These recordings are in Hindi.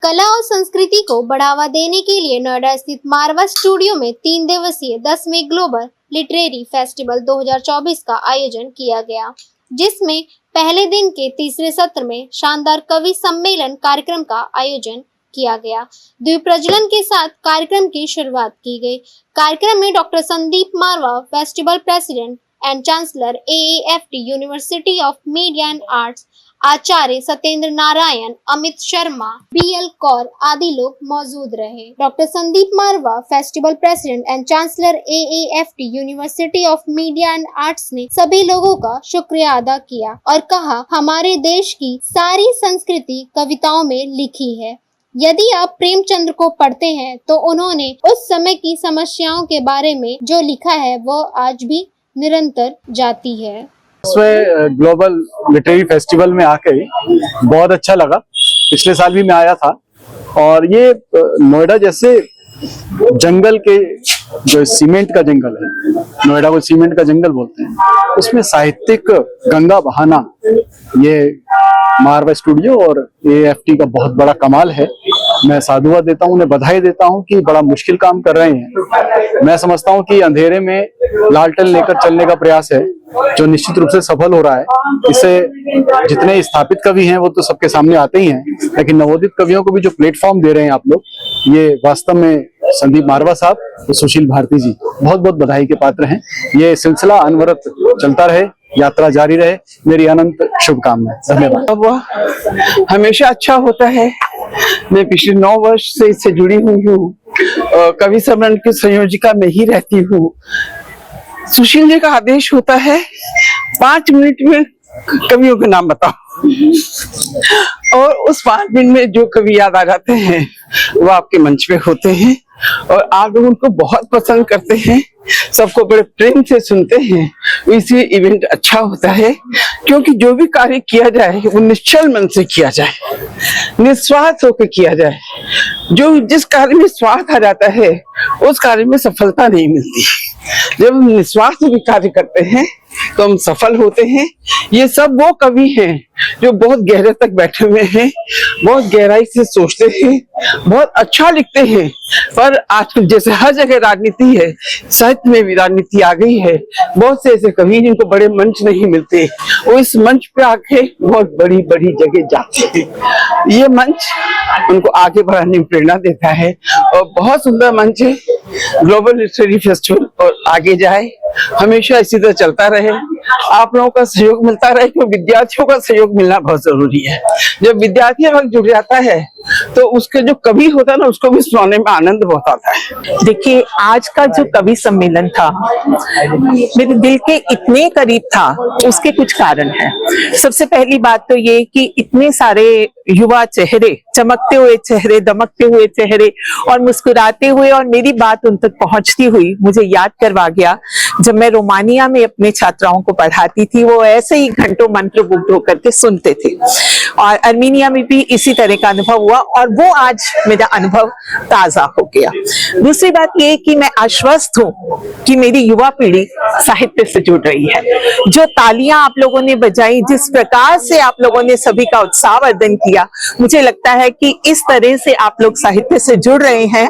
कला और संस्कृति को बढ़ावा देने के लिए नोएडा स्थित मारवा स्टूडियो में 3 दिवसीय 10वें ग्लोबल लिटरेरी फेस्टिवल 2024 का आयोजन किया गया, जिसमें पहले दिन के तीसरे सत्र में शानदार कवि सम्मेलन कार्यक्रम का आयोजन किया गया। द्वीप प्रज्वलन के साथ कार्यक्रम की शुरुआत की गई। कार्यक्रम में doctor Sandeep Marwa, festival president and chancellor AAFT university of media and arts, Acharya Satyendra Narayan, Amit Sharma, BL Kaur आदि लोग मौजूद रहे। Doctor Sandeep Marwa, festival president and chancellor AAFT university of media and arts ने सभी लोगों का शुक्रिया अदा किया और कहा, हमारे देश की सारी संस्कृति कविताओं में लिखी है। यदि आप प्रेमचंद्र को पढ़ते हैं तो उन्होंने उस समय की समस्याओं के बारे में जो लिखा है वो आज भी निरंतर जाती है। ग्लोबल लिटरेरी फेस्टिवल में आके बहुत अच्छा लगा। पिछले साल भी मैं आया था और ये नोएडा जैसे जंगल के जो सीमेंट का जंगल है, नोएडा को सीमेंट का जंगल बोलते हैं, उसमें साहित्यिक गंगा बहाना ये मारवा स्टूडियो और AAFT का बहुत बड़ा कमाल है। मैं साधुवाद देता हूँ, उन्हें बधाई देता हूँ कि बड़ा मुश्किल काम कर रहे हैं। मैं समझता हूँ कि अंधेरे में लालटेन लेकर चलने का प्रयास है जो निश्चित रूप से सफल हो रहा है। इससे जितने स्थापित कवि हैं वो तो सबके सामने आते ही हैं, लेकिन नवोदित कवियों को भी जो प्लेटफॉर्म दे रहे हैं आप लोग, ये वास्तव में संदीप मारवा साहब और सुशील भारती जी बहुत बहुत बधाई के पात्र हैं। ये सिलसिला अनवरत चलता रहे, यात्रा जारी रहे, मेरी अनंत शुभकामनाएं। धन्यवाद। हमेशा अच्छा होता है। मैं पिछले 9 वर्ष से इससे जुड़ी हुई हूँ। कवि सम्मेलन की संयोजिका में ही रहती हूँ। सुशील जी का आदेश होता है 5 मिनट में कवियों के नाम बताओ, और उस 5 मिनट में जो कवि याद आ जाते हैं वो आपके मंच पे होते हैं और आप लोग उनको बहुत पसंद करते हैं, सबको बड़े प्रेम से सुनते हैं। इसलिए इवेंट अच्छा होता है, क्योंकि जो भी कार्य किया जाए वो निश्चल मन से किया जाए, निस्वार्थ होकर किया जाए। जिस कार्य में स्वार्थ आ जाता है उस कार्य में सफलता नहीं मिलती। जब हम निस्वार्थ भी कार्य करते हैं तो हम सफल होते हैं। ये सब वो कवि हैं जो बहुत गहरे तक बैठे हुए हैं, बहुत गहराई से सोचते हैं, बहुत अच्छा लिखते हैं। पर आजकल जैसे हर जगह राजनीति है, साहित्य में भी राजनीति आ गई है। बहुत से ऐसे कवि जिनको बड़े मंच नहीं मिलते, वो इस मंच पे आके बहुत बड़ी बड़ी जगह जाते हैं। ये मंच उनको आगे बढ़ाने में प्रेरणा देता है और बहुत सुंदर मंच है ग्लोबल लिटरेरी फेस्टिवल, और आगे जाए, हमेशा इसी तरह चलता रहे। आप लोगों का सहयोग मिलता रहे, क्योंकि विद्यार्थियों का सहयोग मिलना बहुत जरूरी है। जब विद्यार्थी वक्त जुड़ जाता है तो उसके जो कवि होता है ना, उसको भी सुनाने में आनंद बहुत आता है। देखिए, आज का जो कवि सम्मेलन था मेरे दिल के इतने करीब था, उसके कुछ कारण हैं। सबसे पहली बात तो ये कि इतने सारे युवा चेहरे, चमकते हुए चेहरे, दमकते हुए चेहरे और मुस्कुराते हुए, और मेरी बात उन तक पहुंचती हुई मुझे याद करवा गया जब मैं रोमानिया में अपने छात्राओं को पढ़ाती थी। वो ऐसे ही घंटों मंत्रमुग्ध होकर के सुनते थे, और अर्मीनिया में भी इसी तरह का अनुभव हुआ, और वो आज मेरा अनुभव ताजा हो गया। दूसरी बात ये कि मैं आश्वस्त हूँ कि मेरी युवा पीढ़ी साहित्य से जुड़ रही है। जो तालियां आप लोगों ने बजाई, जिस प्रकार से आप लोगों ने सभी का उत्साहवर्धन किया, मुझे लगता है कि इस तरह से आप लोग साहित्य से जुड़ रहे हैं,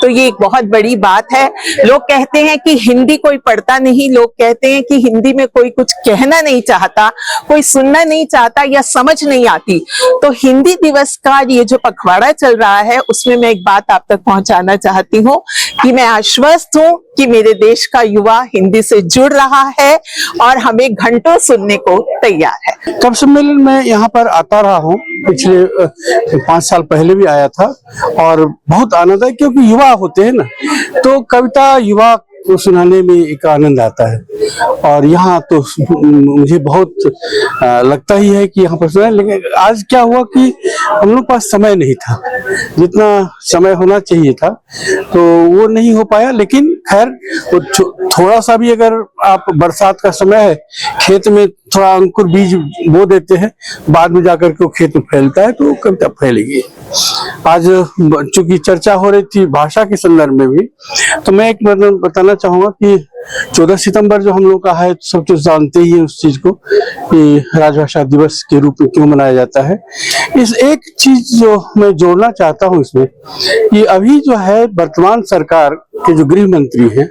तो ये एक बहुत बड़ी बात है। लोग कहते हैं कि हिंदी कोई पढ़ता नहीं, लोग कहते हैं कि हिंदी में कोई कुछ कहना नहीं चाहता, कोई सुनना नहीं चाहता या समझ नहीं आती। तो हिंदी दिवस का ये जो पखवाड़ा चल रहा है, उसमें मैं एक बात आप तक पहुंचाना चाहती हूँ कि मैं आश्वस्त हूँ कि मेरे देश का युवा हिंदी से जुड़ रहा है और हमें घंटों सुनने को तैयार है। कवि सम्मेलन में यहाँ पर आता रहा हूँ, पिछले 5 साल पहले भी आया था और बहुत आनंद है, क्योंकि युवा होते हैं ना, तो कविता युवा को सुनाने में एक आनंद आता है। और यहाँ तो मुझे बहुत लगता ही है कि यहाँ पर सुना, लेकिन आज क्या हुआ कि हम लोग पास समय नहीं था, जितना समय होना चाहिए था तो वो नहीं हो पाया। लेकिन खैर, थोड़ा सा भी अगर आप, बरसात का समय है, खेत में थोड़ा अंकुर बीज बो देते हैं, बाद में जाकर के वो खेत में फैलता है, तो वो कविता फैलेगी। आज चूंकि चर्चा हो रही थी भाषा के संदर्भ में भी, तो मैं एक बताना चाहूंगा कि 14 सितंबर जो हम लोग का है, सब तो जानते ही हैं उस चीज को कि राजभाषा दिवस के रूप में क्यों मनाया जाता है। इस एक चीज जो मैं जोड़ना चाहता हूं इसमें, कि अभी जो है वर्तमान सरकार के जो गृह मंत्री हैं,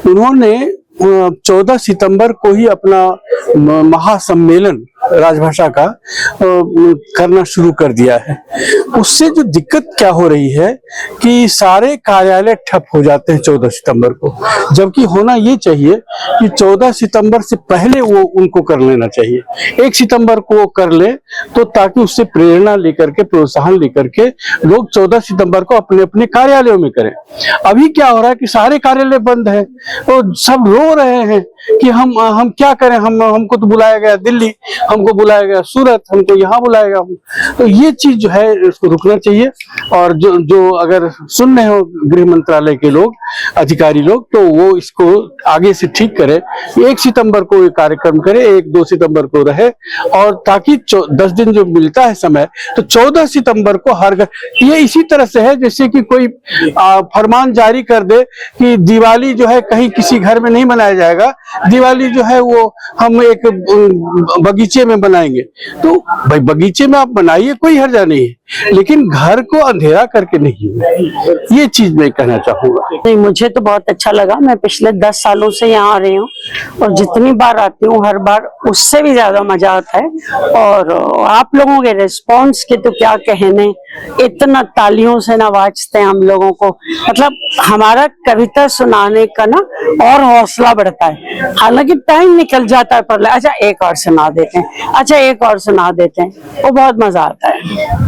उन्होंने 14 सितंबर को ही अपना महासम्मेलन राजभाषा का करना शुरू कर दिया है। उससे जो दिक्कत क्या हो रही है कि सारे कार्यालय ठप हो जाते हैं 14 सितंबर को, जबकि होना ये चाहिए कि 14 सितंबर से पहले वो उनको कर लेना चाहिए। 1 सितंबर को वो कर ले, तो ताकि उससे प्रेरणा लेकर के, प्रोत्साहन लेकर के लोग 14 सितंबर को अपने अपने कार्यालयों में करें। अभी क्या हो रहा है कि सारे कार्यालय बंद है, तो सब रो रहे हैं कि हम क्या करें, हमको तो बुलाया गया दिल्ली, हमको बुलाया गया सूरत, हमको यहाँ बुलाया गया। तो ये चीज जो है इसको रुकना चाहिए। और जो अगर सुन रहे हो गृह मंत्रालय के लोग, अधिकारी लोग, तो वो इसको आगे से ठीक करे। 1 सितंबर को ये कार्यक्रम करे, 1-2 सितंबर को रहे, और ताकि 10 दिन जो मिलता है समय, तो 14 सितंबर को हर घर, ये इसी तरह से है जैसे कि कोई फरमान जारी कर दे कि दिवाली जो है कहीं किसी घर में नहीं मनाया जाएगा, दिवाली जो है वो हम एक बगीचे में बनाएंगे। तो भाई बगीचे में आप बनाइए, कोई हर्जा नहीं है, लेकिन घर को अंधेरा करके नहीं। ये चीज मैं कहना चाहूंगा। नहीं, मुझे तो बहुत अच्छा लगा। मैं पिछले 10 सालों से यहाँ आ रही हूँ और जितनी बार आती हूँ हर बार उससे भी ज्यादा मजा आता है। और आप लोगों के रिस्पॉन्स के तो क्या कहने, इतना तालियों से नवाजते हैं हम लोगों को, मतलब हमारा कविता सुनाने का ना और हौसला बढ़ता है। हालांकि टाइम निकल जाता है, पर अच्छा एक और सुना देते हैं, अच्छा एक और सुना देते हैं, वो बहुत मजा आता है।